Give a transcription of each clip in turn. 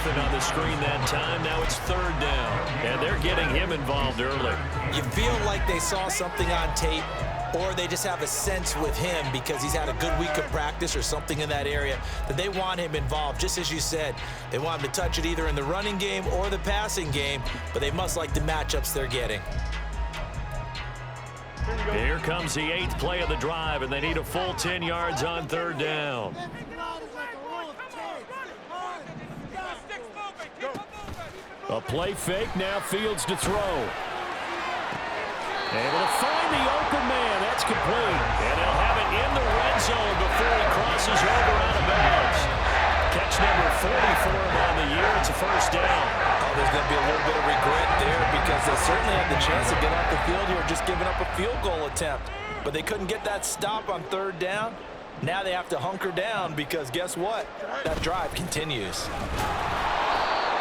open on the screen that time. Now it's third down, and they're getting him involved early. You feel like they saw something on tape, or they just have a sense with him because he's had a good week of practice or something in that area that they want him involved. Just as you said, they want him to touch it either in the running game or the passing game, but they must like the matchups they're getting. Here comes the 8th play of the drive, and they need a full 10 yards on third down. A play fake, now Fields to throw. Able to find the open man. That's complete. And they'll have it in the red zone before he crosses over out of bounds. Catch number 40 for him on the year. It's a first down. Oh, there's going to be a little bit of regret there because they certainly had the chance to get off the field here just giving up a field goal attempt. But they couldn't get that stop on third down. Now they have to hunker down because guess what? That drive continues.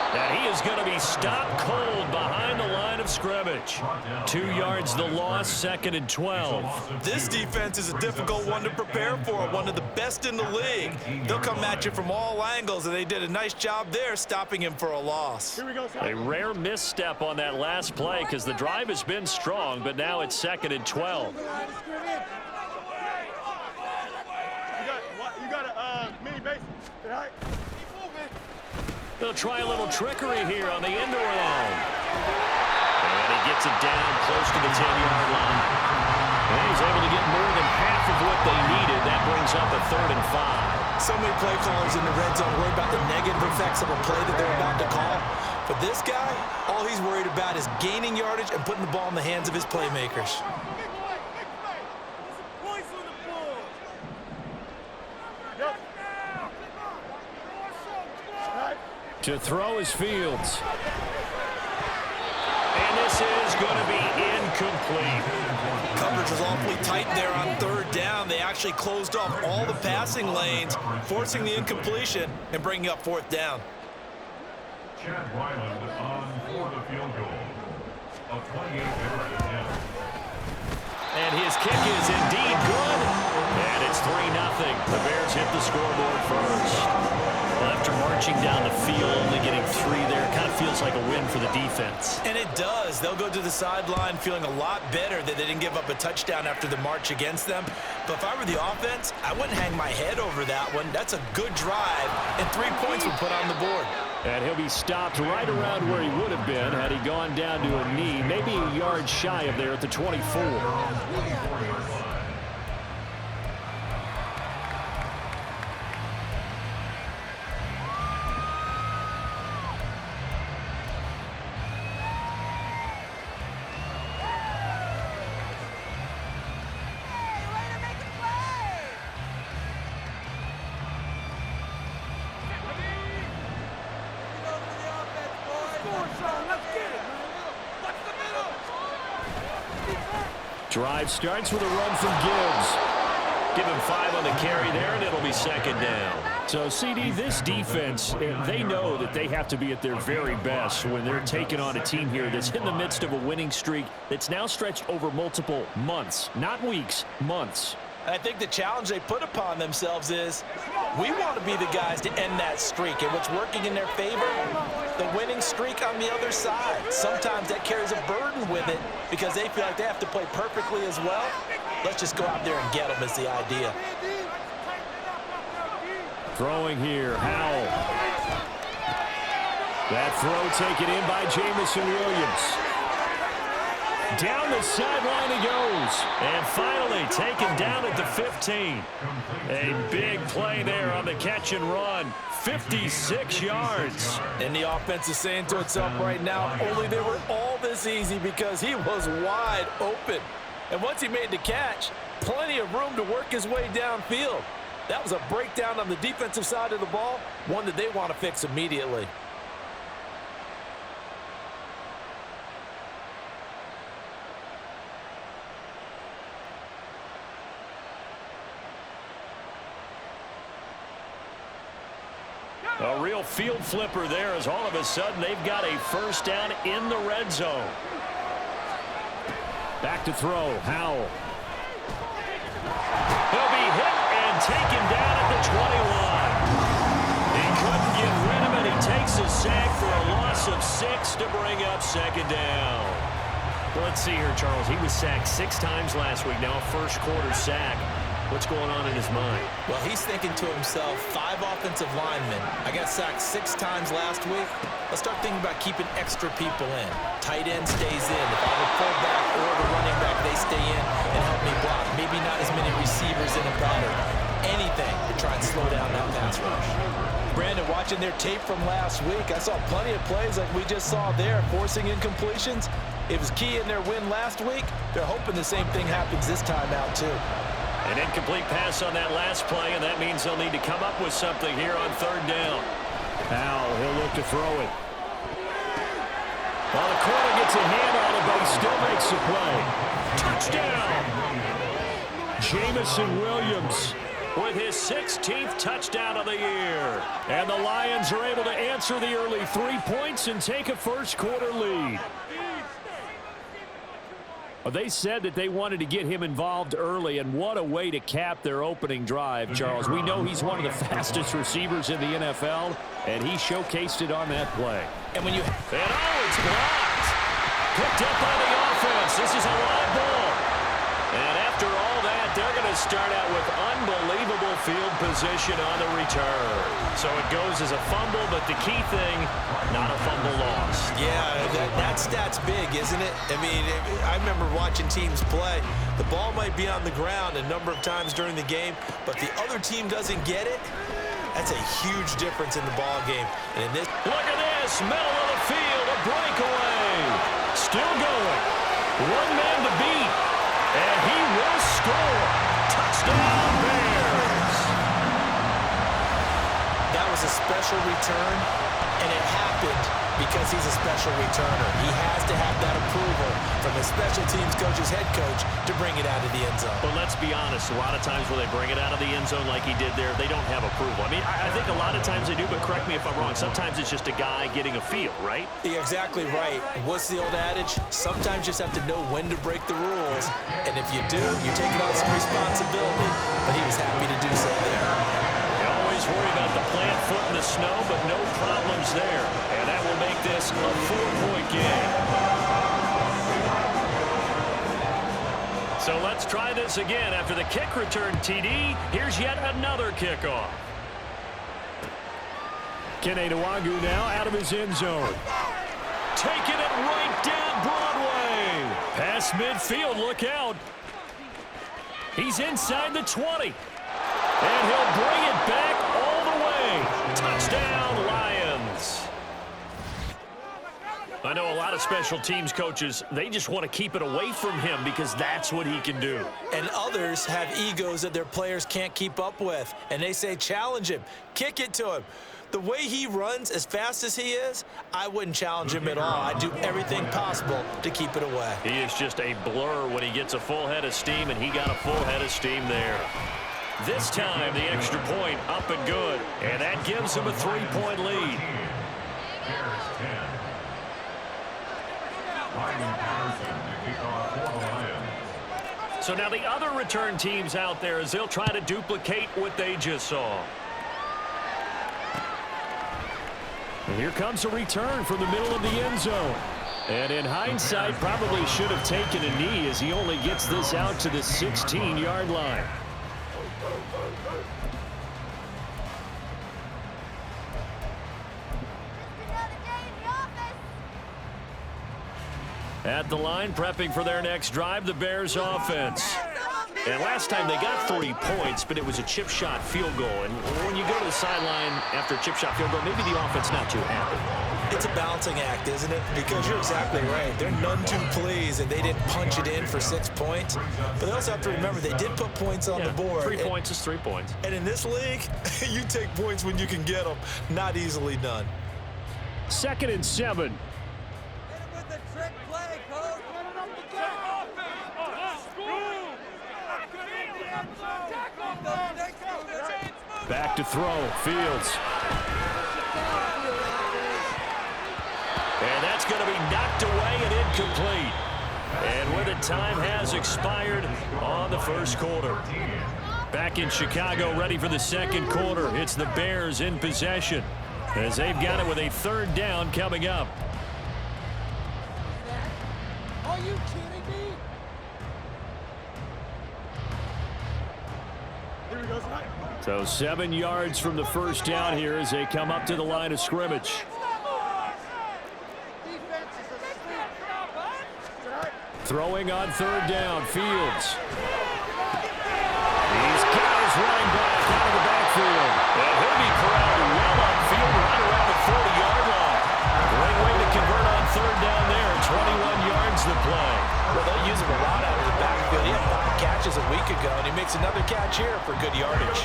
And he is going to be stopped cold behind the line of scrimmage. 2 yards the loss, 2nd and 12. This defense is a difficult one to prepare for, one of the best in the league. They'll come at you from all angles, and they did a nice job there stopping him for a loss. A rare misstep on that last play because the drive has been strong, but now it's 2nd and 12. You got a mini base, right? They'll try a little trickery here on the end around. And he gets it down close to the 10-yard line. And he's able to get more than half of what they needed. That brings up a 3rd and 5. So many play callers in the red zone worry about the negative effects of a play that they're about to call. But this guy, all he's worried about is gaining yardage and putting the ball in the hands of his playmakers. To throw is Fields. And this is going to be incomplete. Coverage was awfully tight there on third down. They actually closed off all the passing lanes, forcing the incompletion and bringing up 4th down. Chad Ryland on for the field goal of 28-yard attempt. And his kick is indeed good. And it's 3-0. The Bears hit the scoreboard first. Well, after marching down the field, only getting 3 there, it kind of feels like a win for the defense. And it does. They'll go to the sideline feeling a lot better that they didn't give up a touchdown after the march against them. But if I were the offense, I wouldn't hang my head over that one. That's a good drive, and 3 points were put on the board. And he'll be stopped right around where he would have been had he gone down to a knee, maybe a yard shy of there at the 24. Drive starts with a run from Gibbs. Give him 5 on the carry there, and it'll be 2nd down. So, CD, this defense, they know that they have to be at their very best when they're taking on a team here that's in the midst of a winning streak that's now stretched over multiple months, not weeks, months. And I think the challenge they put upon themselves is we want to be the guys to end that streak. And what's working in their favor? The winning streak on the other side. Sometimes that carries a burden with it because they feel like they have to play perfectly as well. Let's just go out there and get them is the idea. Throwing here, Howell. That throw taken in by Jamison Williams. Down the sideline he goes. And finally taken down at the 15. A big play there on the catch and run. 56 yards. And the offense is saying to itself right now, only they were all this easy because he was wide open. And once he made the catch, plenty of room to work his way downfield. That was a breakdown on the defensive side of the ball, one that they want to fix immediately. A real field flipper there as all of a sudden they've got a first down in the red zone. Back to throw, Howell. He'll be hit and taken down at the 21. He couldn't get rid of it. He takes his to bring up second down. Well, let's see here, Charles. He was sacked 6 times last week. Now a first-quarter sack. What's going on in his mind? Well, he's thinking to himself, 5 offensive linemen. I got sacked 6 times last week. Let's start thinking about keeping extra people in. Tight end stays in. If I have a fullback or the running back, they stay in and help me block. Maybe not as many receivers in a pattern. Anything to try and slow down that pass rush. Brandon, watching their tape from last week, I saw plenty of plays like we just saw there, forcing incompletions. It was key in their win last week. They're hoping the same thing happens this time out, too. An incomplete pass on that last play, and that means they'll need to come up with something here on third down. Powell, he'll look to throw it. Well, the corner gets a hand on it, but he still makes the play. Touchdown! Jamison Williams with his 16th touchdown of the year. And the Lions are able to answer the early 3 points and take a first-quarter lead. They said that they wanted to get him involved early, and what a way to cap their opening drive, Charles. We know he's one of the fastest receivers in the NFL, and he showcased it on that play. And when you... And it's blocked. Picked up by the offense. This is a live ball. And after all that, they're going to start out with unbelievable field position on the return. So it goes as a fumble, but the key thing, not a fumble loss. Yeah, that stat's big, isn't it? I mean, I remember watching teams play. The ball might be on the ground a number of times during the game, but the other team doesn't get it. That's a huge difference in the ball game. And in this, look at this, middle of the field, a breakaway. Still going. One man to beat, and he will score. Touchdown, Bears. That was a special return, and it happened because he's a special returner. He has to have that approval from his special teams coach's head coach to bring it out of the end zone. But let's be honest, a lot of times when they bring it out of the end zone like he did there, they don't have approval. I mean, I think a lot of times they do, but correct me if I'm wrong. Sometimes it's just a guy getting a feel, right? You're exactly right. What's the old adage? Sometimes you just have to know when to break the rules. And if you do, you're taking on some responsibility. But he was happy to do so there. You always worry about the plant foot in the snow, but no problems there. And that will make this a 4-point game. So let's try this again. After the kick return TD, here's yet another kickoff. Kene Nwangwu now out of his end zone. Taking it right down Broadway. Past midfield, look out. He's inside the 20. And he'll bring it back all the way. Touchdown, Lions. I know a lot of special teams coaches, they just want to keep it away from him because that's what he can do. And others have egos that their players can't keep up with. And they say, challenge him, kick it to him. The way he runs as fast as he is, I wouldn't challenge him at all. I'd do everything possible to keep it away. He is just a blur when he gets a full head of steam, and he got a full head of steam there. This time, the extra point up and good, and that gives him a 3-point lead. So now the other return teams out there as they'll try to duplicate what they just saw. And here comes a return from the middle of the end zone. And in hindsight, probably should have taken a knee as he only gets this out to the 16-yard line. At the line, prepping for their next drive, the Bears offense. And last time they got 3 points, but it was a chip shot field goal. And when you go to the sideline after a chip shot field goal, maybe the offense not too happy. It's a balancing act, isn't it? Because you're exactly right. They're none too pleased that they didn't punch it in for 6 points. But they also have to remember they did put points on the board. 3 points is 3 points. And in this league, you take points when you can get them. Not easily done. 2nd and 7. Back to throw, Fields. And that's going to be knocked away and incomplete. And where the time has expired on the first quarter. Back in Chicago, ready for the second quarter. It's the Bears in possession as they've got it with a 3rd down coming up. Are you kidding me? Here we go, tonight. So 7 yards from the first down here as they come up to the line of scrimmage. Throwing on third down, Fields. He's got his running back out of the backfield. And he'll be corralled well upfield right around the 40-yard line. Great way to convert on third down there. 21 yards the play. Well, they'll use him a lot out of the backfield. He had 5 catches a week ago, and he makes another catch here for good yardage.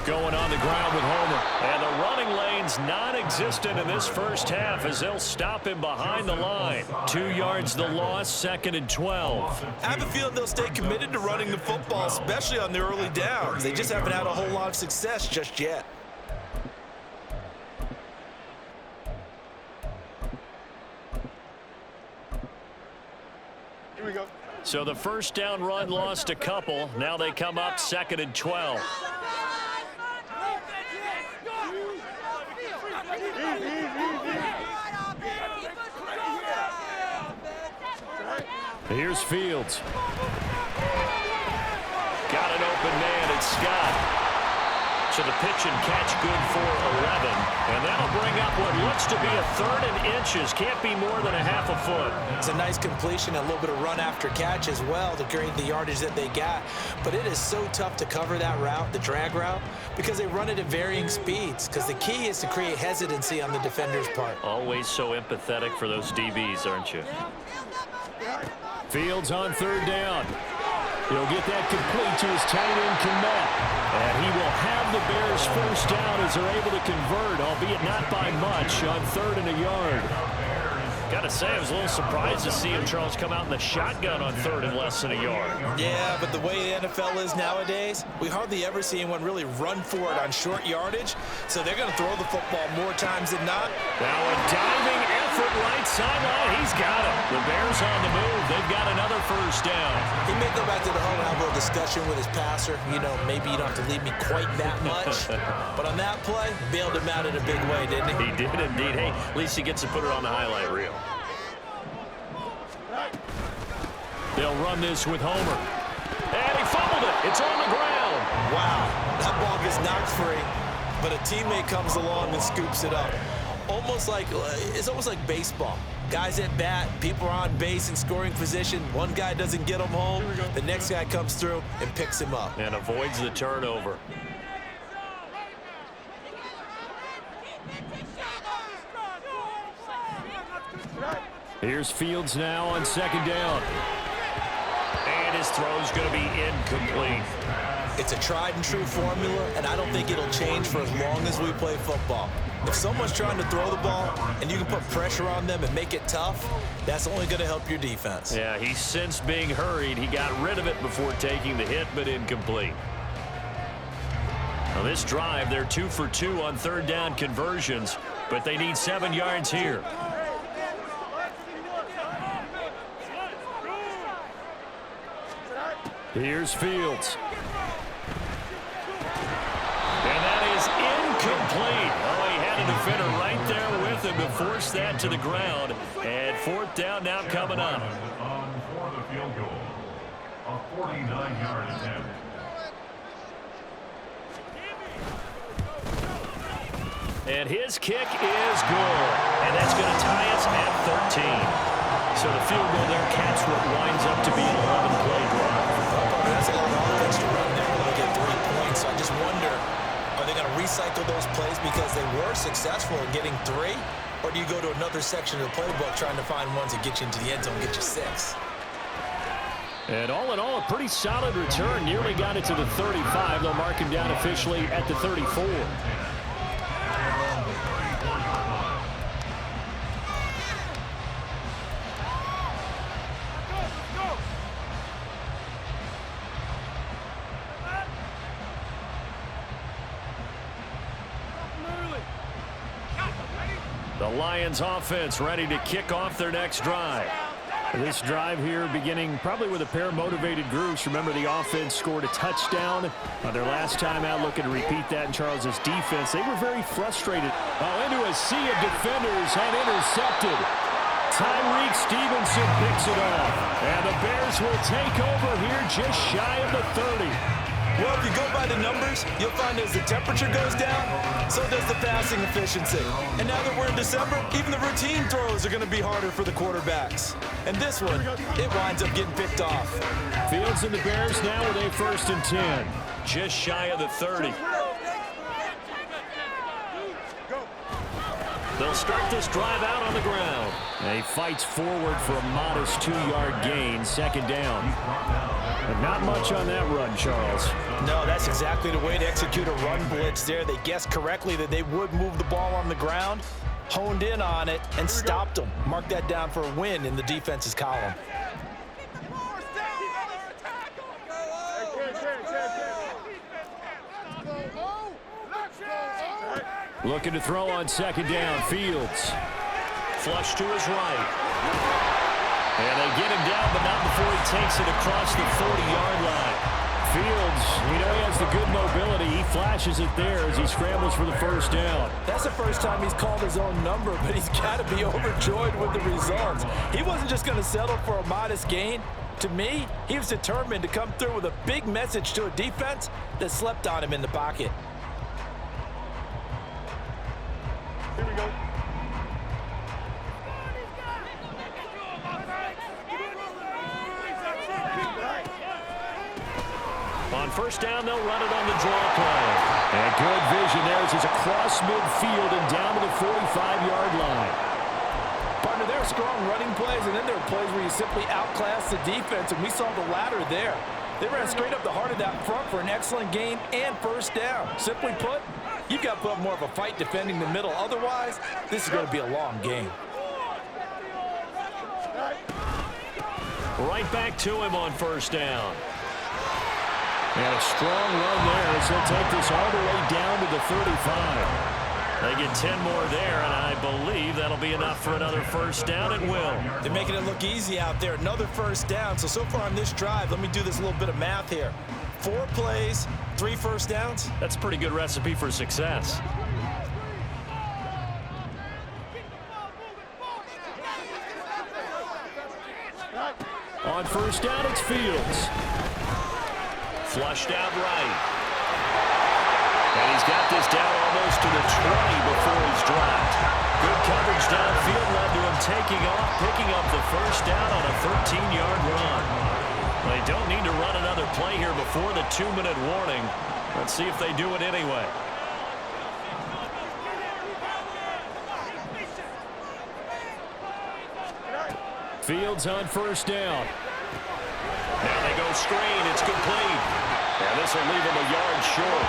Going on the ground with Homer. And the running lane's non-existent in this first half as they'll stop him behind the line. 2 yards the loss, 2nd and 12. I have a feeling they'll stay committed to running the football, especially on the early downs. They just haven't had a whole lot of success just yet. Here we go. So the first down run lost a couple. Now they come up 2nd and 12. Here's Fields. Got an open man, it's Scott. So the pitch and catch good for 11. And that'll bring up what looks to be a 3rd and inches. Can't be more than a half a foot. It's a nice completion, a little bit of run after catch as well to create the yardage that they got. But it is so tough to cover that route, the drag route, because they run it at varying speeds. Because the key is to create hesitancy on the defender's part. Always so empathetic for those DBs, aren't you? Fields on third down. He'll get that complete to his tight end, Kmet. And he will have the Bears first down as they're able to convert, albeit not by much, on 3rd and a yard. Got to say, I was a little surprised to see him, Charles, come out in the shotgun on 3rd and less than a yard. Yeah, but the way the NFL is nowadays, we hardly ever see anyone really run for it on short yardage. So they're going to throw the football more times than not. Now a diving effort right sideline. He's got it. The Bears on the move. They've got another first down. He may go back to the home and have a little discussion with his passer. You know, maybe you don't have to leave me quite that much. But on that play, bailed him out in a big way, didn't he? He did indeed. Hey, at least he gets to put it on the highlight reel. They'll run this with Homer. And he fumbled it. It's on the ground. Wow, that ball gets knocked free, but a teammate comes along and scoops it up. It's almost like baseball. Guys at bat, people are on base in scoring position. One guy doesn't get him home. The next guy comes through and picks him up. And avoids the turnover. Here's Fields now on 2nd down. And his throw's going to be incomplete. It's a tried and true formula, and I don't think it'll change for as long as we play football. If someone's trying to throw the ball and you can put pressure on them and make it tough, that's only going to help your defense. Yeah, he's since being hurried. He got rid of it before taking the hit, but incomplete. On this drive, they're 2 for 2 on 3rd down conversions, but they need 7 yards here. Here's Fields. And that is incomplete. Oh, he had a defender right there with him to force that to the ground. And 4th down now coming up. On for the field goal. A 49-yard attempt. And his kick is good. And that's going to tie us at 13. So the field goal there caps what winds up to be an 11-play drive. That's a lot of offense to run there to get 3 points. So I just wonder, are they going to recycle those plays because they were successful in getting 3? Or do you go to another section of the playbook trying to find ones that get you into the end zone and get you 6? And all in all, a pretty solid return. Nearly got it to the 35. They'll mark him down officially at the 34. The Lions offense ready to kick off their next drive. This drive here beginning probably with a pair of motivated groups. Remember, the offense scored a touchdown on their last time out, looking to repeat that in Charles's defense. They were very frustrated. Oh, into a sea of defenders and intercepted. Tyreek Stevenson picks it off. And the Bears will take over here just shy of the 30. Well, if you go by the numbers, you'll find as the temperature goes down, so does the passing efficiency. And now that we're in December, even the routine throws are going to be harder for the quarterbacks. And this one, it winds up getting picked off. Fields and the Bears now with a 1st and 10. Just shy of the 30. They'll start this drive out on the ground. And he fights forward for a modest 2-yard gain, 2nd down. But not much on that run, Charles. No, that's exactly the way to execute a run blitz there. They guessed correctly that they would move the ball on the ground, honed in on it, and stopped them. Mark that down for a win in the defense's column. Looking to throw on 2nd down. Fields. Flush to his right. And they get him down, but not before he takes it across the 40-yard line. Fields, you know he has the good mobility. He flashes it there as he scrambles for the 1st down. That's the first time he's called his own number, but he's got to be overjoyed with the results. He wasn't just going to settle for a modest gain. To me, he was determined to come through with a big message to a defense that slept on him in the pocket. Here we go. On 1st down, they'll run it on the draw play. And good vision there as he's across midfield and down to the 45-yard line. Partner, there are strong running plays, and then there are plays where you simply outclass the defense, and we saw the latter there. They ran straight up the heart of that front for an excellent gain and 1st down. Simply put, you've got to put up more of a fight defending the middle. Otherwise, this is going to be a long game. Right back to him on 1st down. And a strong run there as he'll take this all the way down to the 35. They get 10 more there, and I believe that'll be enough for another 1st down. It will. They're making it look easy out there. Another 1st down. So far on this drive, let me do this little bit of math here. 4 plays, 3 1st downs. That's a pretty good recipe for success. On 1st down, it's Fields. Flushed out right. And he's got this down almost to the 20 before he's dropped. Good coverage downfield led to him taking off, picking up the 1st down on a 13-yard run. They don't need to run another play here before the 2-minute warning. Let's see if they do it anyway. Fields on 1st down. Now they go screen. It's complete. And this will leave him a yard short.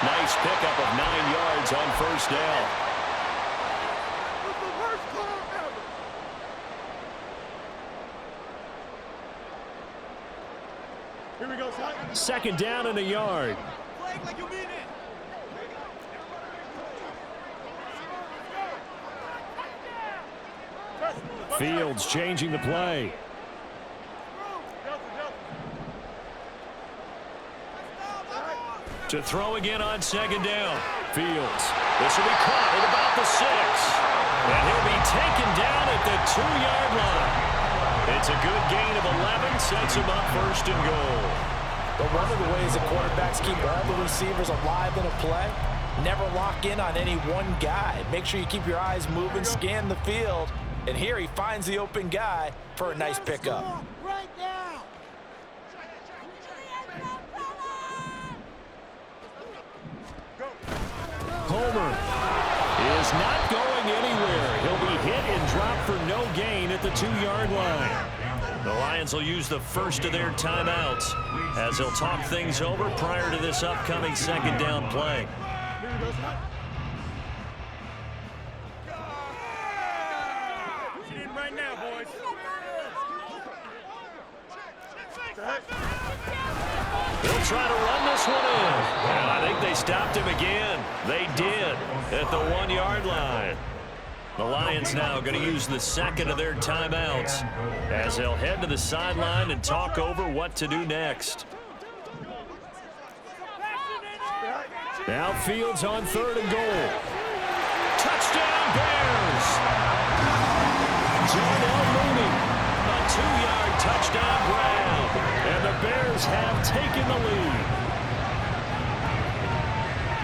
Nice pickup of 9 yards on 1st down. Here we go, son. 2nd down and a yard. Like you mean it. Fields changing the play. To throw again on 2nd down. Fields. This will be caught at about the 6. And he'll be taken down at the 2-yard line. It's a good gain of 11. Sets him up 1st and goal. But one of the ways the quarterbacks keep all the receivers alive in a play, never lock in on any one guy. Make sure you keep your eyes moving, scan the field. And here he finds the open guy for a nice pickup. Right now. Homer is not going anywhere. He'll be hit and dropped for no gain at the 2-yard line. The Lions will use the 1st of their timeouts as they'll talk things over prior to this upcoming 2nd down play. Right now, boys. They'll try to run this one in. And I think they stopped him again. They did at the 1-yard line. The Lions now going to use the second of their timeouts as they'll head to the sideline and talk over what to do next. Now Fields on 3rd and goal. Touchdown Bears! Jordan Mooney, a 2-yard touchdown grab, and the Bears have taken the lead.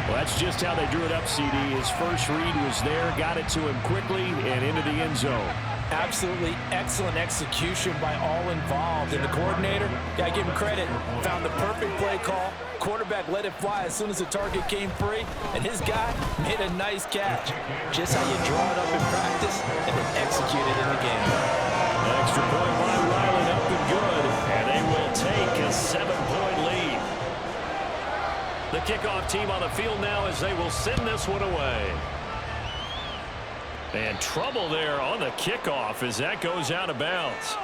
Well, that's just how they drew it up, CD. His first read was there, got it to him quickly, and into the end zone. Absolutely excellent execution by all involved. And the coordinator, got to give him credit, found the perfect play call. Quarterback let it fly as soon as the target came free, and his guy made a nice catch. Just how you draw it up in practice and then execute it in the game. Extra point by Riley, up and good, and they will take a 7-point lead. The kickoff team on the field now as they will send this one away. And trouble there on the kickoff as that goes out of bounds.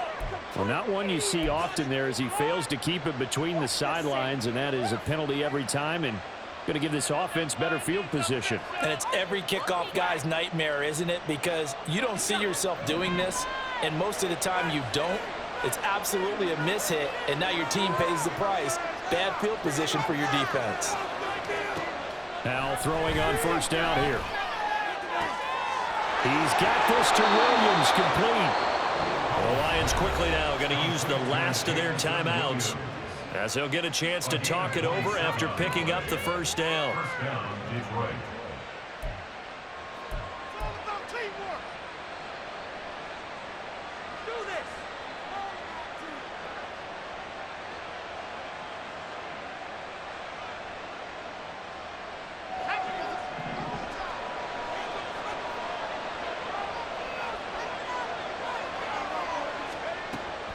Well, not one you see often there as he fails to keep it between the sidelines, and that is a penalty every time and going to give this offense better field position. And it's every kickoff guy's nightmare, isn't it? Because you don't see yourself doing this, and most of the time you don't. It's absolutely a mishit, and now your team pays the price. Bad field position for your defense. Now throwing on 1st down here. He's got this to Williams, complete. The Lions quickly now going to use the last of their timeouts as they'll get a chance to talk it over after picking up the 1st down. First down, Detroit.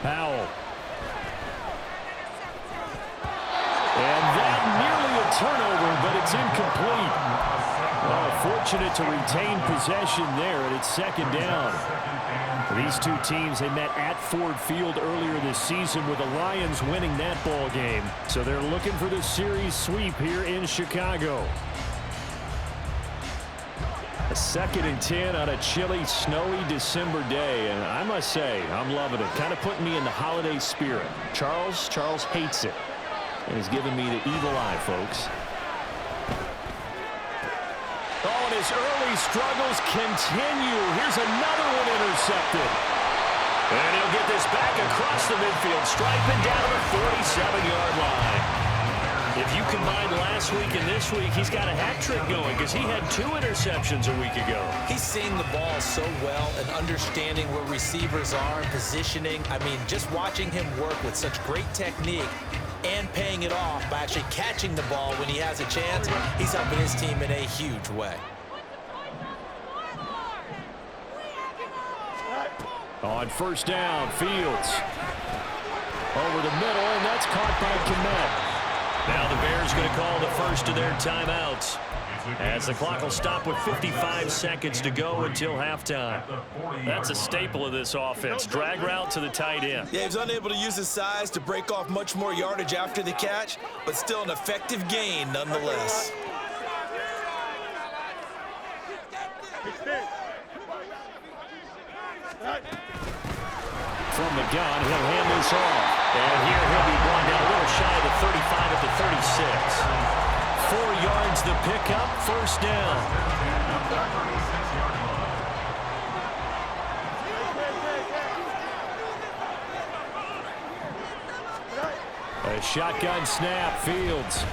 Powell. And that nearly a turnover, but it's incomplete. Well, fortunate to retain possession there, and it's 2nd down. These two teams, they met at Ford Field earlier this season with the Lions winning that ball game. So they're looking for the series sweep here in Chicago. A 2nd and 10 on a chilly, snowy December day, and I must say, I'm loving it. Kind of putting me in the holiday spirit. Charles hates it, and he's giving me the evil eye, folks. Oh, and his early struggles continue. Here's another one intercepted. And he'll get this back across the midfield stripe and down to the 47-yard line. If you combine last week and this week, he's got a hat trick going because he had 2 interceptions a week ago. He's seeing the ball so well and understanding where receivers are and positioning. I mean, just watching him work with such great technique and paying it off by actually catching the ball when he has a chance, he's helping his team in a huge way. On 1st down, Fields. Over the middle, and that's caught by Kmet. Now the Bears going to call the first of their timeouts as the clock will stop with 55 seconds to go until halftime. That's a staple of this offense. Drag route to the tight end. Yeah, he was unable to use his size to break off much more yardage after the catch, but still an effective gain nonetheless. From the gun, he'll hand this off. And here he'll be brought down a little shy of the 35 at the 36. 4 yards the pickup, 1st down. A shotgun snap, Fields.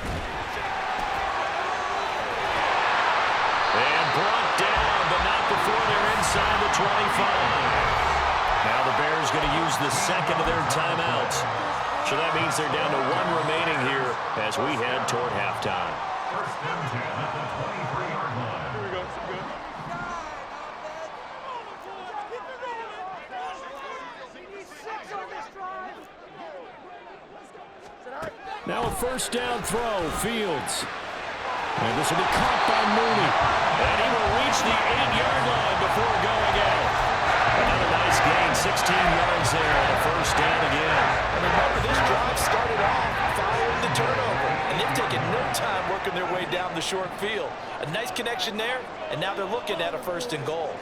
And brought down, but not before they're inside the 25. Now the Bears going to use the 2nd of their timeouts. So that means they're down to 1 remaining here as we head toward halftime. 1st and 10 at the 23-yard line. Here we go. Now a 1st down throw, Fields. And this will be caught by Mooney. And he will reach the 8-yard line before going out. Another nice gain, 16 yards there, and a 1st down again. And remember, this drive started off following the turnover, and they've taken no time working their way down the short field. A nice connection there, and now they're looking at a 1st and goal.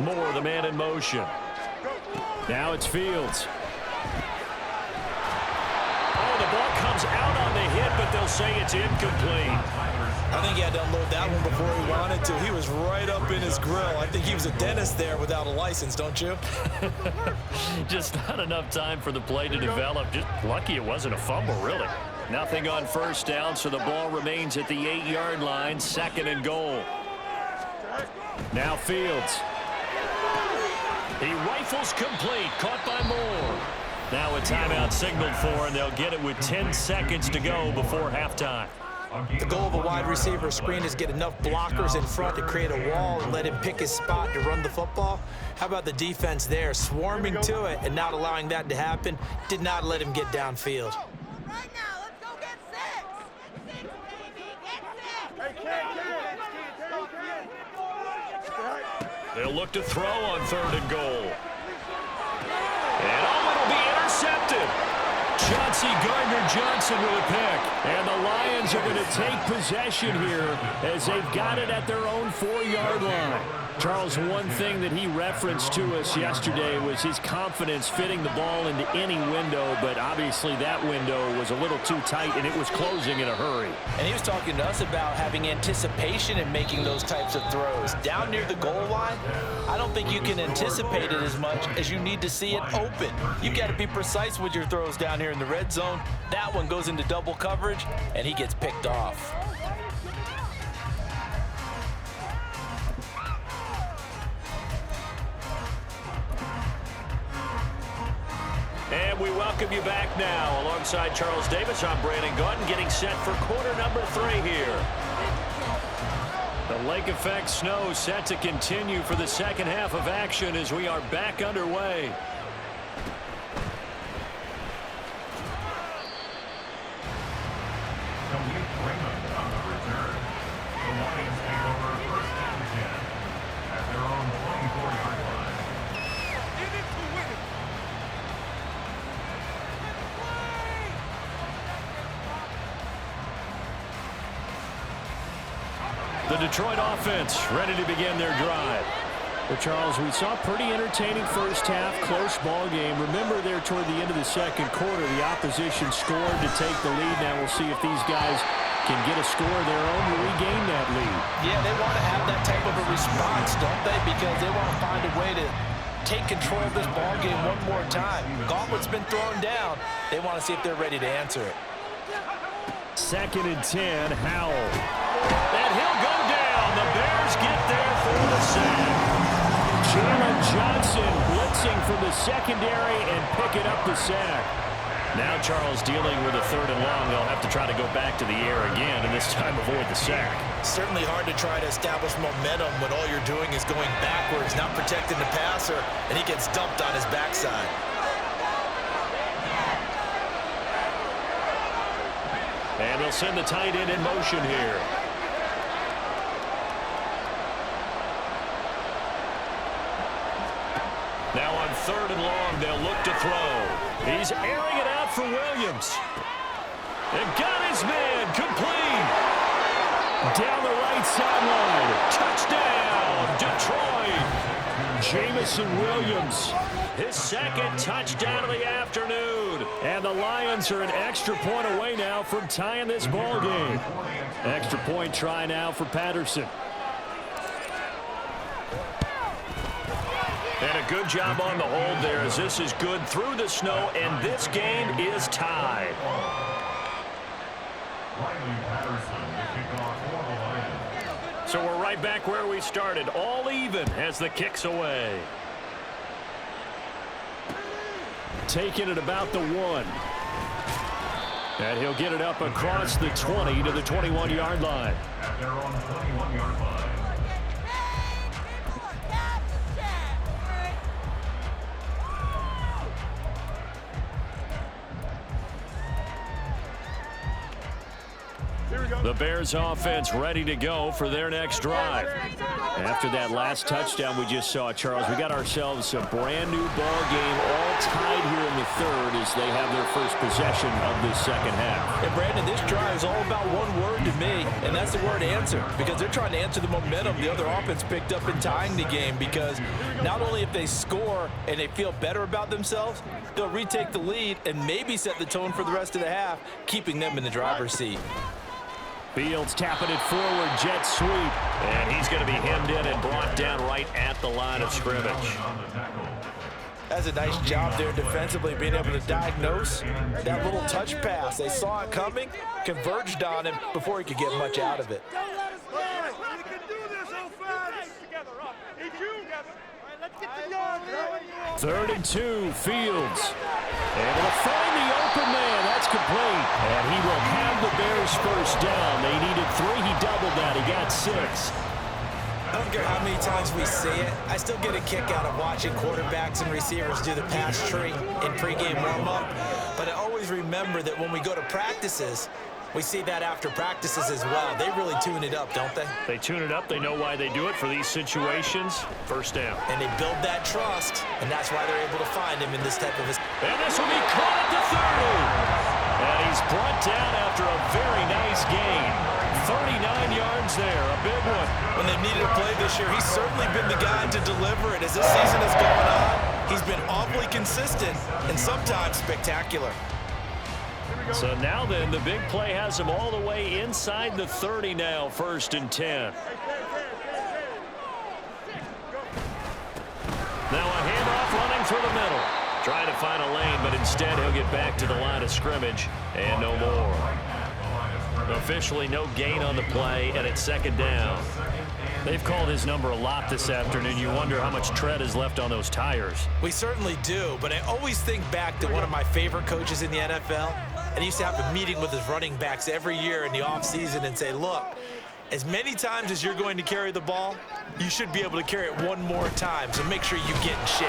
Moore, the man in motion. Now it's Fields. Oh, the ball comes out on the hit, but they'll say it's incomplete. I think he had to unload that one before he wanted to. He was right up in his grill. I think he was a dentist there without a license, don't you? Just not enough time for the play to develop. Just lucky it wasn't a fumble, really. Nothing on first down, so the ball remains at the 8-yard line, 2nd and goal. Now Fields. He rifles complete, caught by Moore. Now a timeout signaled for, and they'll get it with 10 seconds to go before halftime. The goal of a wide receiver screen is get enough blockers in front to create a wall and let him pick his spot to run the football. How about the defense there, swarming to it and not allowing that to happen? Did not let him get downfield. Right now, let's go get 6. 6, baby, get 6. They'll look to throw on 3rd and goal. And it'll be intercepted. Chauncey Gardner-Johnson with a pick. And the Lions are going to take possession here as they've got it at their own 4-yard line. Charles, one thing that he referenced to us yesterday was his confidence fitting the ball into any window, but obviously that window was a little too tight, and it was closing in a hurry. And he was talking to us about having anticipation in making those types of throws. Down near the goal line, I don't think you can anticipate it as much as you need to see it open. You've got to be precise with your throws down here in the red zone. That one goes into double coverage, and he gets picked off. And we welcome you back now. Alongside Charles Davis, I'm Brandon Gautin, getting set for quarter number 3 here. The lake effect snow set to continue for the second half of action as we are back underway. The Detroit offense ready to begin their drive. Well, Charles, we saw a pretty entertaining first half, close ball game. Remember there toward the end of the second quarter, the opposition scored to take the lead. Now we'll see if these guys can get a score of their own to regain that lead. Yeah, they want to have that type of a response, don't they? Because they want to find a way to take control of this ball game one more time. Gauntlet's been thrown down. They want to see if they're ready to answer it. 2nd and 10, Howell. And he'll go down. The Bears get there for the sack. Jalen Johnson blitzing from the secondary and picking up the sack. Now Charles dealing with a 3rd and long. They'll have to try to go back to the air again and this time avoid the sack. Certainly hard to try to establish momentum when all you're doing is going backwards, not protecting the passer, and he gets dumped on his backside. And they'll send the tight end in motion here. Now on 3rd and long, they'll look to throw. He's airing it out for Williams. And got his man complete. Down the right sideline. Touchdown, Detroit. Jamison Williams. His 2nd touchdown of the afternoon. And the Lions are an extra point away now from tying this ball game. Extra point try now for Patterson. And a good job on the hold there as this is good through the snow, and this game is tied. So we're right back where we started, all even as the kick's away. Taking it about the 1. And he'll get it up across the 20 to the 21-yard line. At their own 21-yard line. Here we go. The Bears offense ready to go for their next drive. After that last touchdown we just saw, Charles, we got ourselves a brand new ball game, all tied here in the third as they have their first possession of this second half. And Brandon, this drive is all about one word to me, and that's the word answer, because they're trying to answer the momentum the other offense picked up in tying the game, because not only if they score and they feel better about themselves, they'll retake the lead and maybe set the tone for the rest of the half, keeping them in the driver's seat. Fields tapping it forward, jet sweep. And he's going to be hemmed in and brought down right at the line of scrimmage. That's a nice job there defensively, being able to diagnose that little touch pass. They saw it coming, converged on him before he could get much out of it. Don't let us down. We can do this, offense. Together, up. Need you together. All right, let's get the yard, Third and 2, Fields. Able to find the open man. That's complete. And he will have the Bears first down. They needed 3. He doubled that. He got 6. I don't care how many times we see it, I still get a kick out of watching quarterbacks and receivers do the pass tree in pregame warm-up. But I always remember that when we go to practices, we see that after practices as well. They really tune it up, don't they? They tune it up. They know why they do it for these situations. First down. And they build that trust, and that's why they're able to find him in this type of a... And this will be caught at the 30. And he's brought down after a very nice gain. 39 yards there, a big one. When they needed a play this year, he's certainly been the guy to deliver it. As this season has gone on, he's been awfully consistent and sometimes spectacular. So now then, the big play has him all the way inside the 30 now, 1st and 10. Now a handoff running through the middle. Trying to find a lane, but instead he'll get back to the line of scrimmage and no more. Officially no gain on the play, and it's 2nd down. They've called his number a lot this afternoon. You wonder how much tread is left on those tires. We certainly do, but I always think back to one of my favorite coaches in the NFL, and he used to have a meeting with his running backs every year in the offseason and say, look, as many times as you're going to carry the ball, you should be able to carry it one more time, so make sure you get in shape.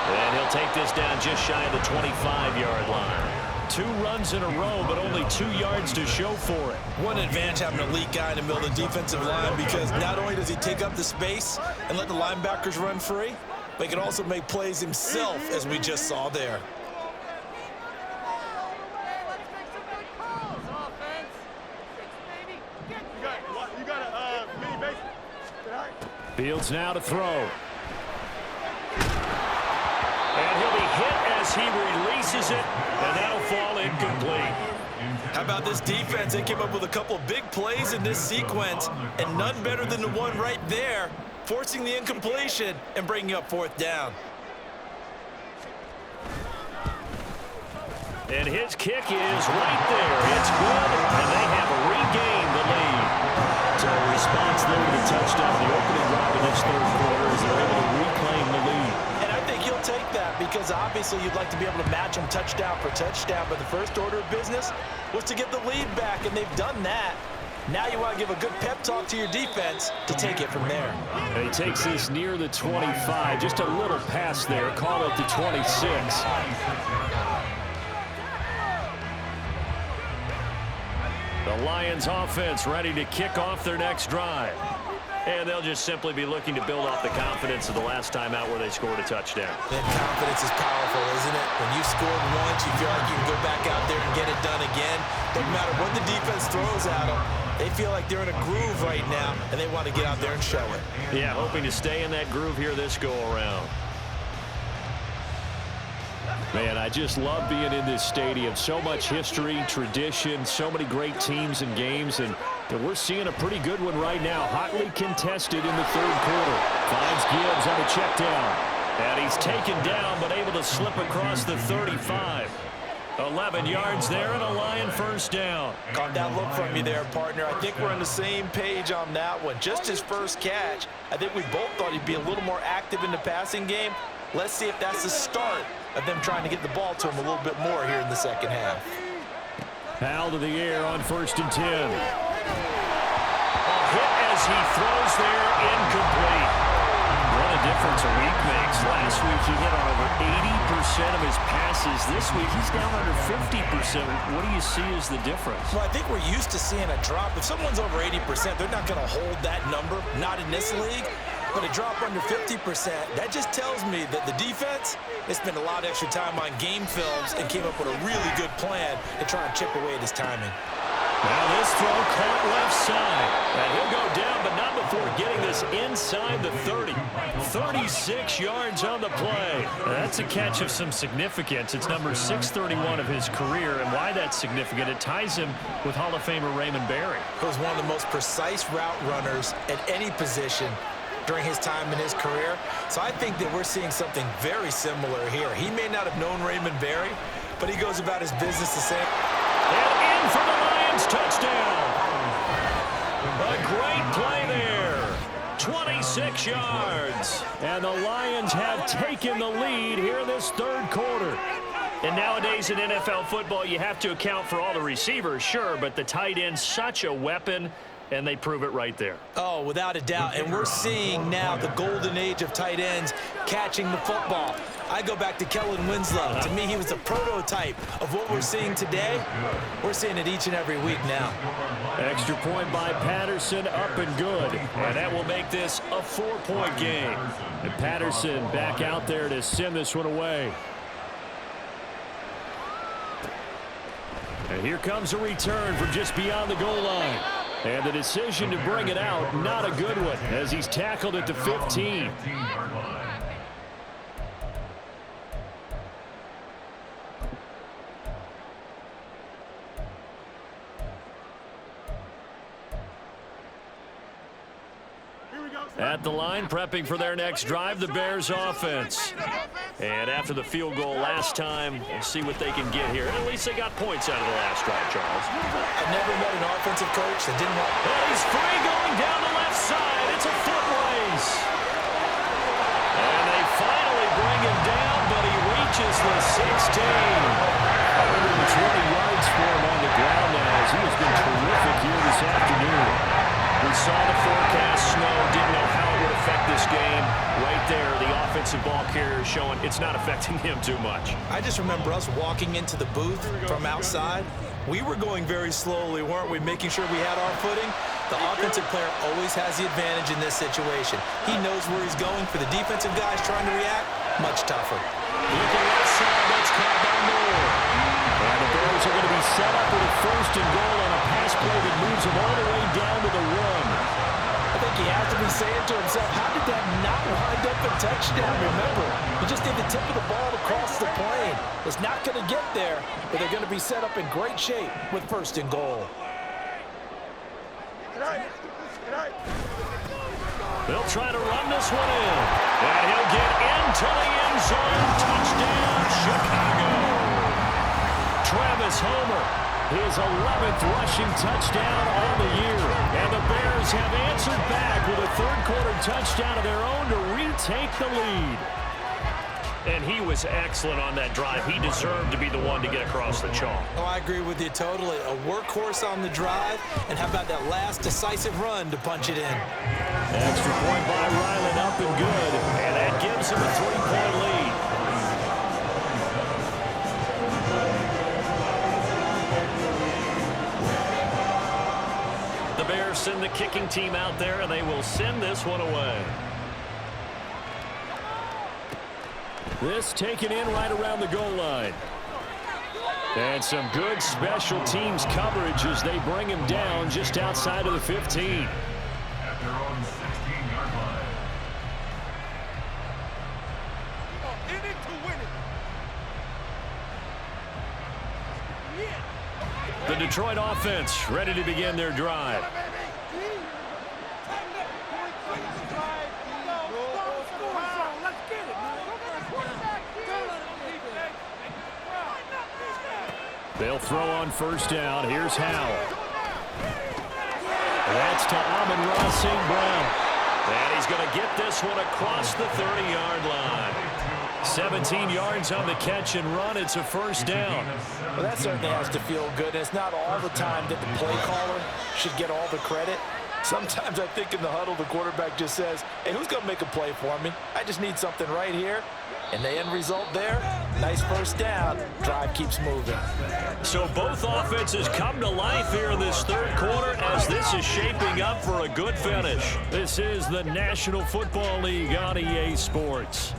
And he'll take this down just shy of the 25-yard line. 2 runs in a row, but only 2 yards to show for it. One advantage having an elite guy in the middle of the defensive line, because not only does he take up the space and let the linebackers run free, but he can also make plays himself, as we just saw there. You got a mini base. Fields now to throw. And he'll be hit as he releases it, and that'll fall incomplete. How about this defense? They came up with a couple of big plays in this sequence, and none better than the one right there, forcing the incompletion and bringing up 4th down. And his kick is right there. It's good, and they have regained the lead. So a response there to the touchdown, the opening drive in this 3rd quarter, as they're able to reclaim the lead. And I think you'll take that, because obviously you'd like to be able to match them touchdown for touchdown, but the first order of business was to get the lead back, and they've done that. Now you want to give a good pep talk to your defense to take it from there. And he takes this near the 25, just a little pass there, call it the 26. The Lions offense ready to kick off their next drive. And they'll just simply be looking to build off the confidence of the last time out where they scored a touchdown. And confidence is powerful, isn't it? When you scored once, you feel like you can go back out there and get it done again. Doesn't matter what the defense throws at them. They feel like they're in a groove right now, and they want to get out there and show it. Yeah, hoping to stay in that groove here this go-around. Man, I just love being in this stadium. So much history, tradition, so many great teams and games, and we're seeing a pretty good one right now. Hotly contested in the 3rd quarter. Finds Gibbs on a check down. And he's taken down, but able to slip across the 35. 11 yards there and a Lion first down. Caught that look from you there, partner. I think we're on the same page on that one. Just his first catch. I think we both thought he'd be a little more active in the passing game. Let's see if that's the start of them trying to get the ball to him a little bit more here in the second half. Powell to the air on 1st and 10. A hit as he throws there, incomplete. What a difference a week makes. Last week he hit on over 80% of his passes passes. This week, he's down under 50%. What do you see as the difference? Well, I think we're used to seeing a drop. If someone's over 80%, they're not going to hold that number, not in this league. But a drop under 50%, that just tells me that the defense, they spent a lot of extra time on game films and came up with a really good plan to try and chip away at his timing. Now this throw caught left side. And he'll go down, but not before getting this inside the 30. 36 yards on the play. Now that's a catch of some significance. It's number 631 of his career. And why that's significant, it ties him with Hall of Famer Raymond Berry. He was one of the most precise route runners at any position during his time in his career. So I think that we're seeing something very similar here. He may not have known Raymond Berry, but he goes about his business the same. And in for the Lions, touchdown. A great play there. 26 yards. And the Lions have taken the lead here in this third quarter. And nowadays in NFL football, you have to account for all the receivers, sure, but the tight end's such a weapon, and they prove it right there. Oh, without a doubt. And we're seeing now the golden age of tight ends catching the football. I go back to Kellen Winslow. To me, he was a prototype of what we're seeing today. We're seeing it each and every week now. Extra point by Patterson, up and good. And that will make this a 4-point game. And Patterson back out there to send this one away. And here comes a return from just beyond the goal line. And the decision to bring it out, not a good one, as he's tackled at the 15. At the line, prepping for their next drive, the Bears offense. And after the field goal last time, we'll see what they can get here. At least they got points out of the last drive, Charles. I've never met an offensive coach that didn't want... And he's free going down the left side. It's a foot race. And they finally bring him down, but he reaches the 16. 120 yards for him on the ground now, as he has been terrific here this afternoon. We saw the forecast snow, didn't know how it would affect this game. Right there, the offensive ball carrier showing it's not affecting him too much. I just remember us walking into the booth from outside. We were going very slowly, weren't we, making sure we had our footing? The offensive player always has the advantage in this situation. He knows where he's going. For the defensive guys trying to react, much tougher. Looking outside, that's caught by Moore. And the Bears are going to be set up with a first and goal on a pass play that moves them all the way down to the run. I think he has to be saying to himself, how did that not wind up a touchdown? Remember, he just did the tip of the ball across the plane. It's not going to get there, but they're going to be set up in great shape with first and goal. They'll try to run this one in. And he'll get into the end zone. Touchdown, Chicago. Travis Homer, his 11th rushing touchdown on the year. And the Bears have answered back with a third-quarter touchdown of their own to retake the lead. And he was excellent on that drive. He deserved to be the one to get across the chalk. Oh, I agree with you totally. A workhorse on the drive, and how about that last decisive run to punch it in? Extra point by Ryland, up and good. And that gives him a 3-point lead. The Bears send the kicking team out there, and they will send this one away. This taken in right around the goal line. And some good special teams coverage as they bring him down just outside of the 15. At their own 16-yard line. In it to win it. The Detroit offense ready to begin their drive. They'll throw on first down. Here's Howell. That's to Amon-Ra St. Brown. And he's going to get this one across the 30-yard line. 17 yards on the catch and run. It's a first down. Well, that certainly has to feel good. It's not all the time that the play caller should get all the credit. Sometimes I think in the huddle, the quarterback just says, hey, who's going to make a play for me? I just need something right here. And the end result there, nice first down. Drive keeps moving. So both offenses come to life here in this third quarter as this is shaping up for a good finish. This is the National Football League on EA Sports.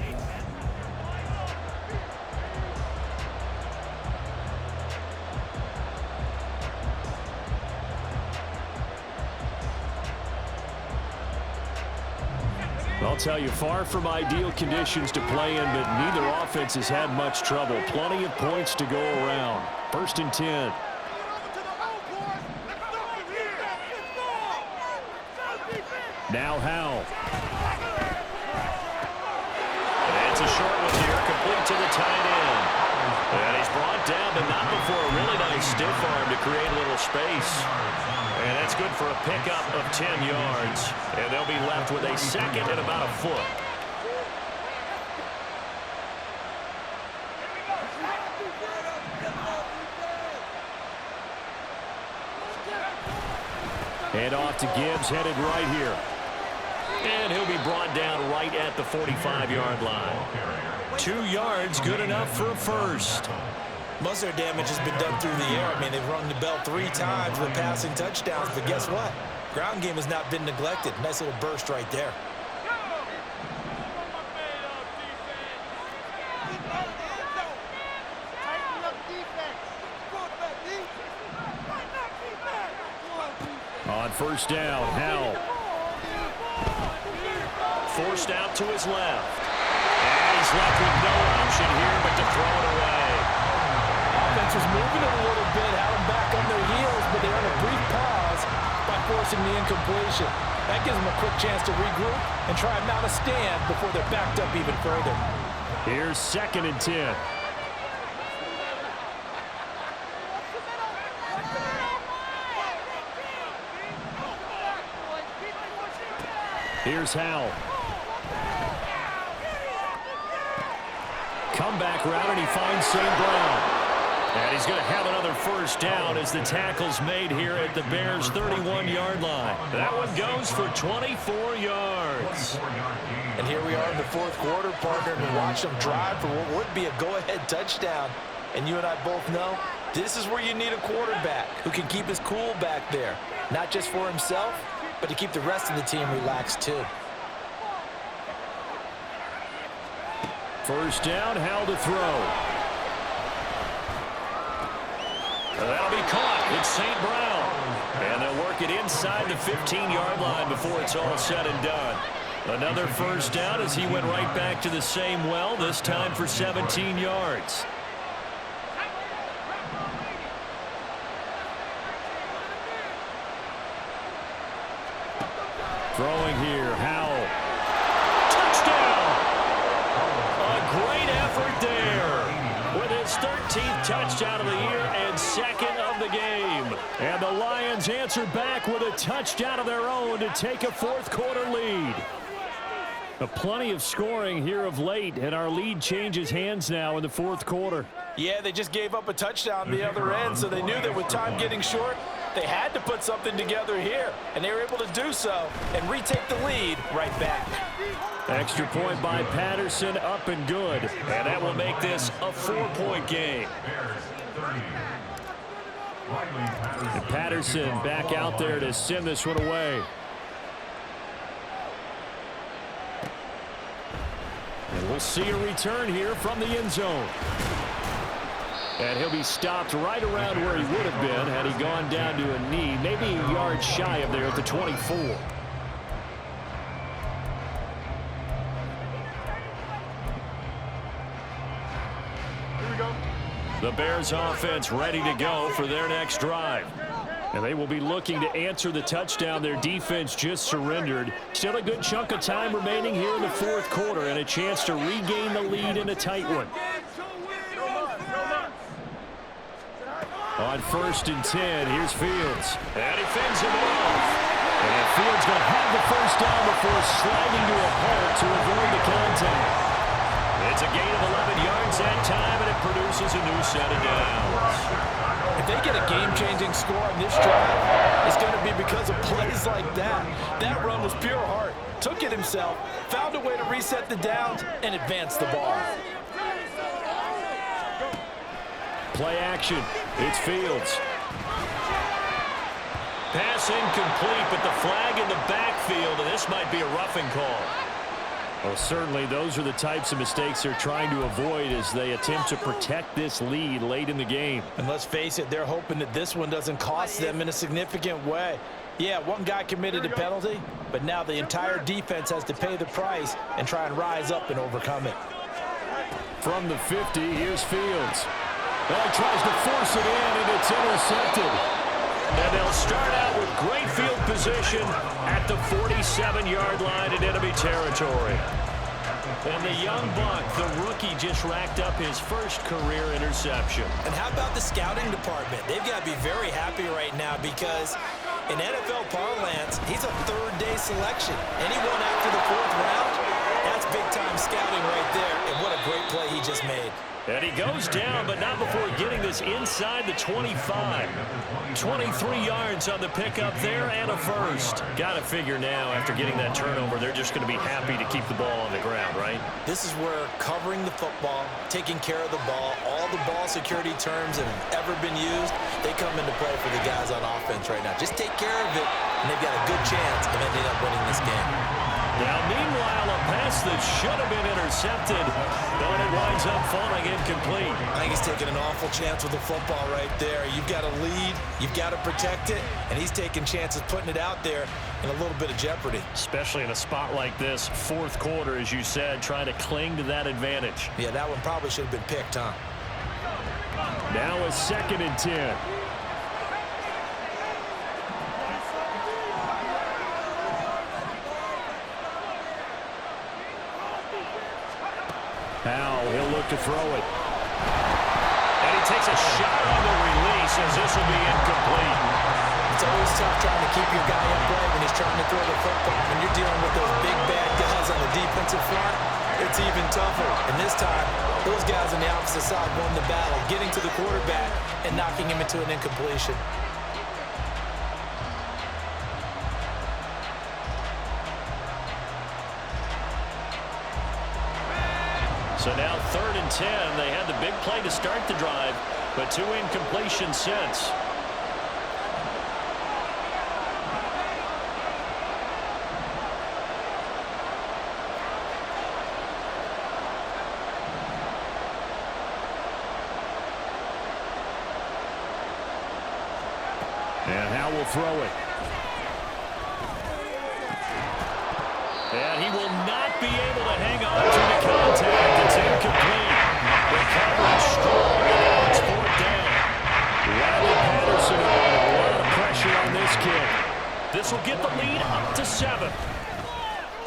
I'll tell you, far from ideal conditions to play in, but neither offense has had much trouble. Plenty of points to go around. 1st and 10. Now Howell. And it's a short one here, complete to the tight end. And he's brought down, but not before a really nice stiff arm to create a little space. And that's good for a pickup of 10 yards. And they'll be left with a second and about a foot. Hand off to Gibbs, headed right here. And he'll be brought down right at the 45-yard line. 2 yards, good enough for a first. Most of their damage has been done through the air. I mean, they've rung the bell 3 times with passing touchdowns, but guess what? Ground game has not been neglected. Nice little burst right there. On first down, Howell. Forced out to his left. And he's left with no option here but to throw it away. Offense was moving it a little bit, had them back on their heels, but they earned a brief pause by forcing the incompletion. That gives them a quick chance to regroup and try and mount a stand before they're backed up even further. Here's 2nd and 10. Here's Howell. Comeback route, and he finds St. Brown. And he's going to have another first down as the tackle's made here at the Bears' 31-yard line. That one goes for 24 yards. And here we are in the 4th quarter, partner, and watch them drive for what would be a go-ahead touchdown. And you and I both know this is where you need a quarterback who can keep his cool back there, not just for himself, but to keep the rest of the team relaxed too. First down, Howell to throw. That'll be caught. It's St. Brown. And they'll work it inside the 15-yard line before it's all said and done. Another first down as he went right back to the same well, this time for 17 yards. Throwing here, Howell. Touchdown! A great effort there with his 13th touchdown of the year and 2nd of the game. And the Lions answer back with a touchdown of their own to take a 4th quarter lead. Plenty of scoring here of late, and our lead changes hands now in the 4th quarter. Yeah, they just gave up a touchdown the other end, so they knew that with time getting short, they had to put something together here, and they were able to do so and retake the lead right back. Extra point by Patterson, up and good. And that will make this a 4-point game. And Patterson back out there to send this one away. And we'll see a return here from the end zone. And he'll be stopped right around where he would have been had he gone down to a knee, maybe a yard shy of there at the 24. Here we go. The Bears offense ready to go for their next drive. And they will be looking to answer the touchdown their defense just surrendered. Still a good chunk of time remaining here in the 4th quarter and a chance to regain the lead in a tight one. On 1st and 10, here's Fields. And he fends him off. And Fields going to have the first down before sliding to a halt to avoid the contact. It's a gain of 11 yards that time, and it produces a new set of downs. If they get a game-changing score on this drive, it's going to be because of plays like that. That run was pure heart. took it himself, found a way to reset the downs, and advance the ball. Play action. It's Fields. Pass incomplete, but the flag in the backfield, and this might be a roughing call. Well, certainly those are the types of mistakes they're trying to avoid as they attempt to protect this lead late in the game. And let's face it, they're hoping that this one doesn't cost them in a significant way. Yeah, one guy committed a penalty, but now the entire defense has to pay the price and try and rise up and overcome it. From the 50, here's Fields. Well, he tries to force it in, and it's intercepted. And they'll start out with great field position at the 47-yard line in enemy territory. And the young buck, the rookie, just racked up his first career interception. And how about the scouting department? They've got to be very happy right now because in NFL parlance, he's a third-day selection. Anyone after the 4th round, that's big-time scouting right there. And what a great play he just made. And he goes down, but not before getting this inside the 25. 23 yards on the pickup there and a first. Got to figure now, after getting that turnover, they're just going to be happy to keep the ball on the ground, right? This is where covering the football, taking care of the ball, all the ball security terms that have ever been used, they come into play for the guys on offense right now. Just take care of it, and they've got a good chance of ending up winning this game. Now, meanwhile, a pass that should have been intercepted, but it winds up falling incomplete. I think he's taking an awful chance with the football right there. You've got to lead, you've got to protect it, and he's taking chances putting it out there in a little bit of jeopardy. Especially in a spot like this, 4th quarter, as you said, trying to cling to that advantage. Yeah, that one probably should have been picked, huh? Now a 2nd and 10. Powell, he'll look to throw it. And he takes a shot on the release as this will be incomplete. It's always tough trying to keep your guy upright when he's trying to throw the football. When you're dealing with those big bad guys on the defensive front, it's even tougher. And this time, those guys on the opposite side won the battle, getting to the quarterback and knocking him into an incompletion. So now 3rd and 10. They had the big play to start the drive, but 2 incompletions since. And Howe will throw it. And he will not be able to hang on to the contact. It's incomplete. The coverage strong, and now it's 4th down. Riley Patterson on a lot of pressure on this kick. This will get the lead up to 7.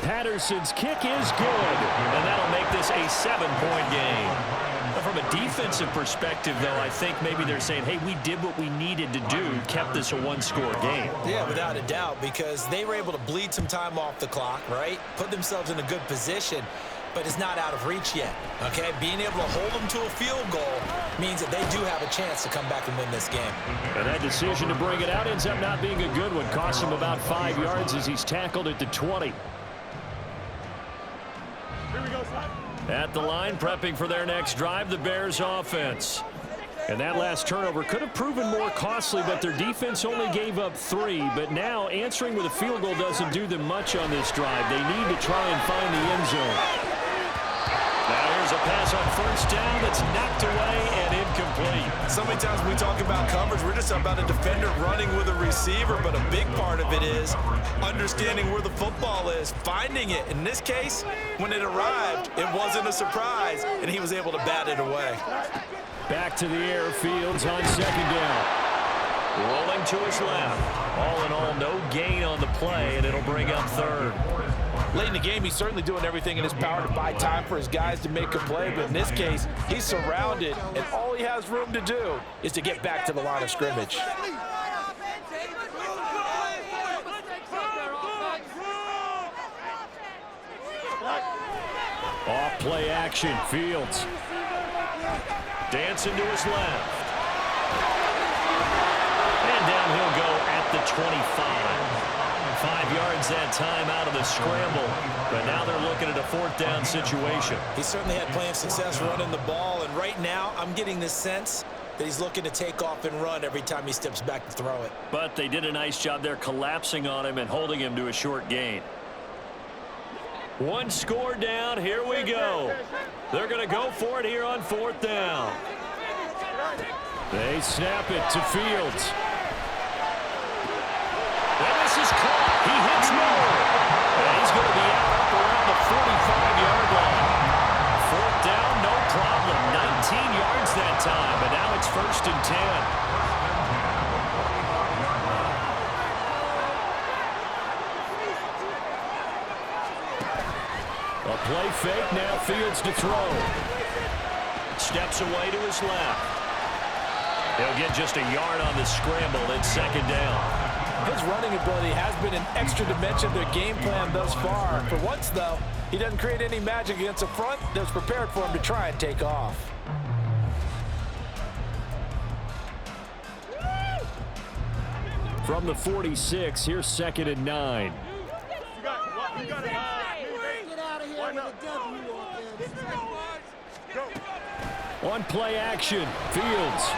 Patterson's kick is good, and that'll make this a 7-point game. From a defensive perspective, though, I think maybe they're saying, hey, we did what we needed to do, kept this a 1-score game. Yeah, without a doubt, because they were able to bleed some time off the clock, right? Put themselves in a good position, but it's not out of reach yet, okay? Being able to hold them to a field goal means that they do have a chance to come back and win this game. And that decision to bring it out ends up not being a good one. Cost him about 5 yards as he's tackled at the 20. At the line, prepping for their next drive, the Bears offense. And that last turnover could have proven more costly, but their defense only gave up 3. But now answering with a field goal doesn't do them much on this drive. They need to try and find the end zone. Now here's a pass on 1st down that's knocked away and incomplete. So many times when we talk about coverage, we're just about a defender running with a receiver, but a big part of it is understanding where the football is, finding it. In this case, when it arrived, it wasn't a surprise, and he was able to bat it away. Back to the air, Fields on 2nd down. Rolling to his left. All in all, no gain on the play, and it'll bring up 3rd. Late in the game, he's certainly doing everything in his power to buy time for his guys to make a play, but in this case, he's surrounded, and all he has room to do is to get back to the line of scrimmage. Off play action, Fields. Dancing to his left. And down he'll go at the 25. 5 yards that time out of the scramble. But now they're looking at a 4th down situation. He certainly had plenty of success running the ball, and right now I'm getting this sense that he's looking to take off and run every time he steps back to throw it. But they did a nice job there collapsing on him and holding him to a short gain. 1 score down. Here we go. They're going to go for it here on 4th down. They snap it to Fields. And this is caught. He hits Moore. And he's going to be out up around the 45-yard line. 4th down, no problem. 19 yards that time, but now it's 1st and 10. A play fake, now Fields to throw. Steps away to his left. He'll get just a yard on the scramble. It's 2nd down. His running ability has been an extra dimension to their game plan thus far. For once, though, he doesn't create any magic against a front that's prepared for him to try and take off. From the 46, here's 2nd and 9. On play action, Fields.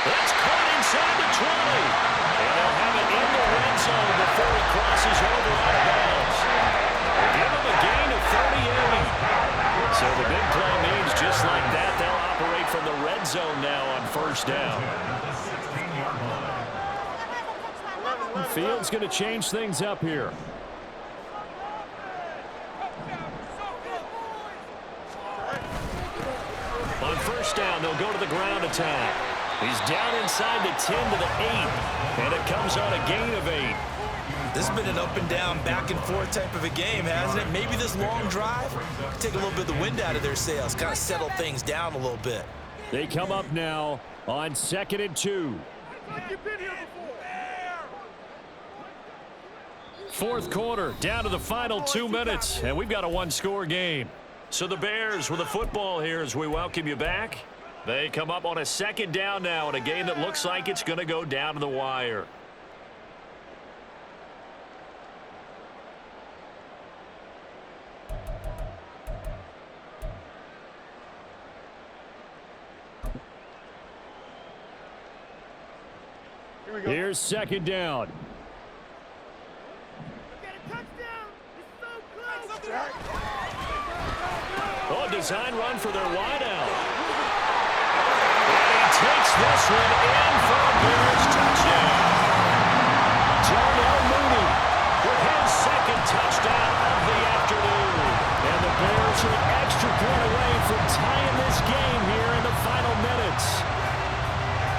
That's caught inside the 20. And they'll have it in the red zone before he crosses over out of bounds. They give him a gain of 38. So the big play means just like that, they'll operate from the red zone now on 1st down. Fields going to change things up here. On 1st down, they'll go to the ground attack. He's down inside the 10 to the 8, and it comes on a gain of 8. This has been an up and down, back and forth type of a game, hasn't it? Maybe this long drive take a little bit of the wind out of their sails, kind of settle things down a little bit. They come up now on 2nd and 2. Fourth quarter, down to the final 2 minutes, and we've got a 1-score game. So the Bears with the football here as we welcome you back. They come up on a 2nd down now in a game that looks like it's going to go down to the wire. Here's 2nd down. Oh, design run for their wideout. And he takes this one in for a Bears touchdown. Darnell Mooney with his 2nd touchdown of the afternoon. And the Bears are an extra point away from tying this game here in the final minutes.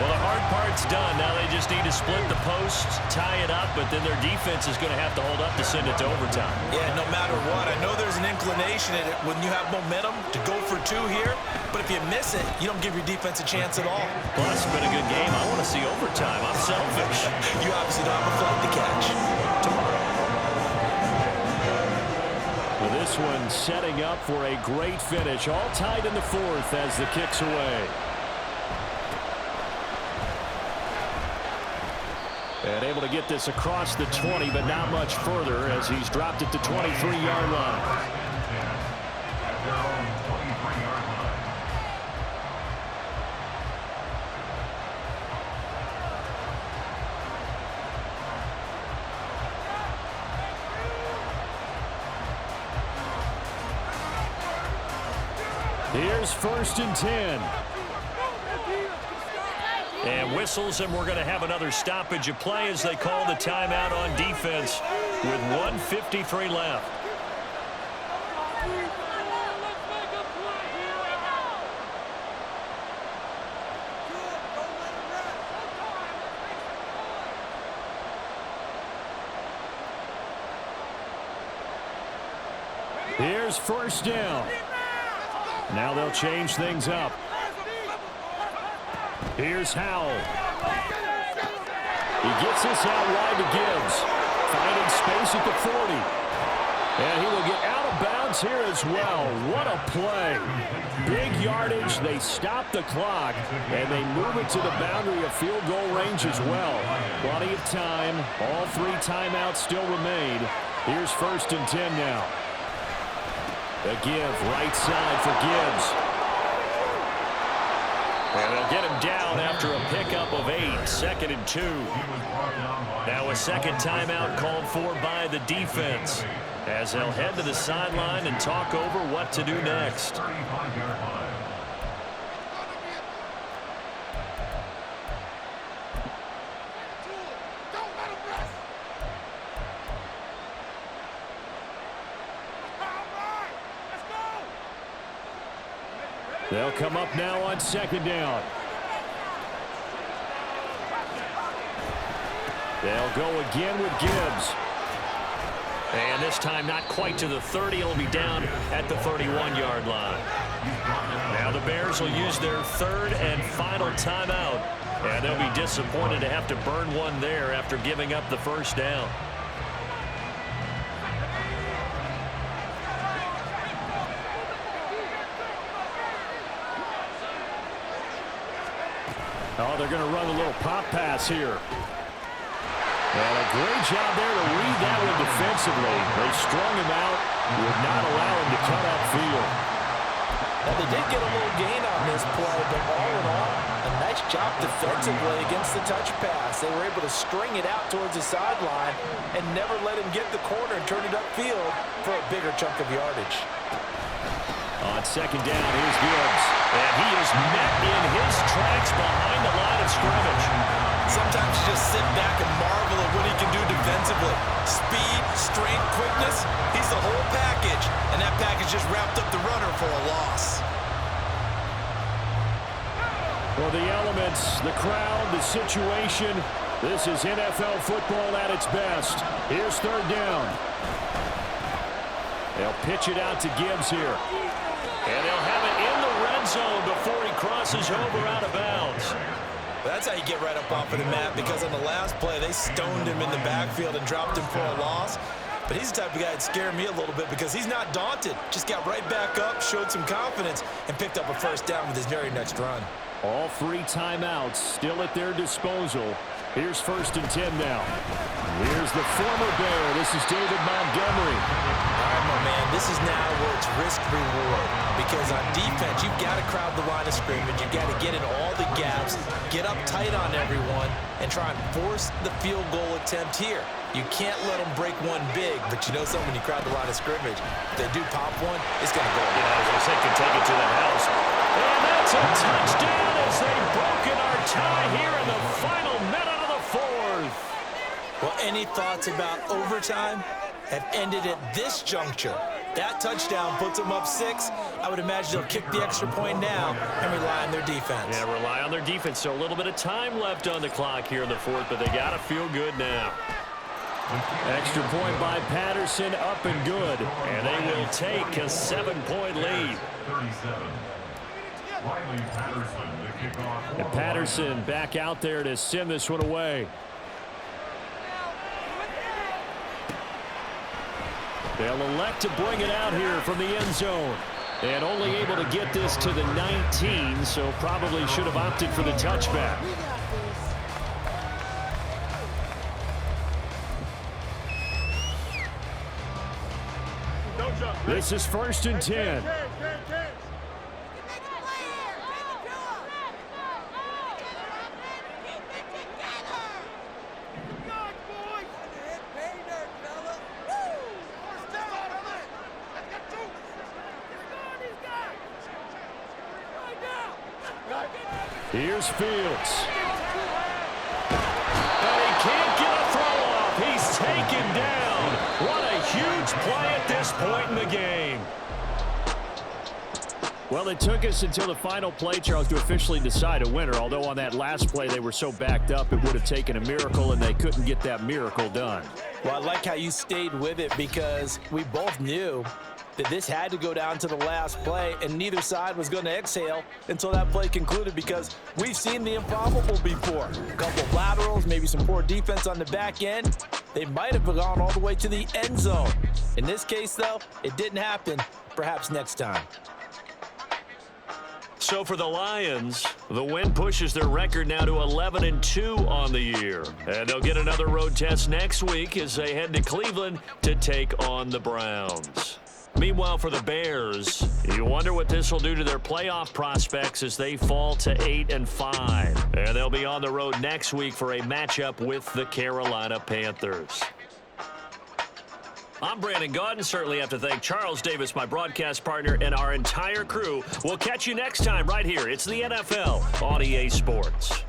Well, the hard part's done. Now they just need to split the post, tie it up, but then their defense is going to have to hold up to send it to overtime. Yeah, no matter what. I know there's an inclination in it when you have momentum to go for 2 here, but if you miss it, you don't give your defense a chance at all. Plus, it's been a good game. I want to see overtime. I'm selfish. You obviously don't have a flight to catch. Tomorrow. Well, this one setting up for a great finish. All tied in the 4th as the kick's away. And able to get this across the 20, but not much further as he's dropped it to 23-yard line. Here's 1st and 10. And whistles, and we're going to have another stoppage of play as they call the timeout on defense with 1:53 left. Here's 1st down. Now they'll change things up. Here's Howell. He gets this out wide to Gibbs. Finding space at the 40. And he will get out of bounds distance here as well. What a play. Big yardage. They stop the clock, and they move it to the boundary of field goal range as well. Plenty of time. All 3 timeouts still remain. Here's 1st and 10 now. The give, right side for Gibbs. And they'll get him down after a pickup of 8. 2nd and 2. Now a second timeout called for by the defense, as they'll head to the sideline and talk over what to do next. They'll come up now on 2nd down. They'll go again with Gibbs. And this time not quite to the 30. It'll be down at the 31-yard line. Now the Bears will use their 3rd and final timeout. And they'll be disappointed to have to burn one there after giving up the 1st down. Oh, they're going to run a little pop pass here. And a great job there to read that one defensively. They strung him out, would not allow him to cut upfield. Now, they did get a little gain on this play, but all in all, a nice job defensively against the touch pass. They were able to string it out towards the sideline and never let him get the corner and turn it upfield for a bigger chunk of yardage. On 2nd down, here's Gibbs. And he is met in his tracks behind the line of scrimmage. Sometimes you just sit back and marvel at what he can do defensively. Speed, strength, quickness, he's the whole package. And that package just wrapped up the runner for a loss. Well, the elements, the crowd, the situation, this is NFL football at its best. Here's 3rd down. They'll pitch it out to Gibbs here. And they'll have it in the red zone before he crosses over out of bounds. That's how you get right up off of the mat, because on the last play, they stoned him in the backfield and dropped him for a loss. But he's the type of guy that scared me a little bit because he's not daunted. Just got right back up, showed some confidence, and picked up a 1st down with his very next run. All 3 timeouts still at their disposal. Here's 1st and 10 now. Here's the former Bear. This is David Montgomery. All right, my man, this is now where it's risk-reward. Because on defense, you've got to crowd the line of scrimmage. You've got to get in all the gaps, get up tight on everyone, and try and force the field goal attempt here. You can't let them break one big, but you know something, when you crowd the line of scrimmage, if they do pop one, it's going to go. Yeah, as I said, can take it to the house. And that's a touchdown as they've broken our tie here in the final minute of the 4th. Well, any thoughts about overtime have ended at this juncture. That touchdown puts them up 6. I would imagine they'll kick the extra point now and rely on their defense. Yeah, rely on their defense. So a little bit of time left on the clock here in the 4th, but they got to feel good now. Extra point by Patterson, up and good. And they will take a 7-point lead. 37. Riley Patterson, the kickoff. And Patterson back out there to send this one away. They'll elect to bring it out here from the end zone. And only able to get this to the 19, so probably should have opted for the touchback. This is 1st and 10. Here's Fields. And he can't get a throw off. He's taken down. What a huge play at this point in the game. Well, it took us until the final play, Charles, to officially decide a winner. Although on that last play they were so backed up, it would have taken a miracle, and they couldn't get that miracle done. Well, I like how you stayed with it, because we both knew that this had to go down to the last play, and neither side was going to exhale until that play concluded, because we've seen the improbable before. A couple of laterals, maybe some poor defense on the back end, They might have gone all the way to the end zone. In this case, though, it didn't happen. Perhaps next time. So for the Lions, the win pushes their record now to 11-2 on the year. And they'll get another road test next week as they head to Cleveland to take on the Browns. Meanwhile, for the Bears, you wonder what this will do to their playoff prospects as they fall to 8-5. And they'll be on the road next week for a matchup with the Carolina Panthers. I'm Brandon Gaudin. Certainly have to thank Charles Davis, my broadcast partner, and our entire crew. We'll catch you next time right here. It's the NFL on EA Sports.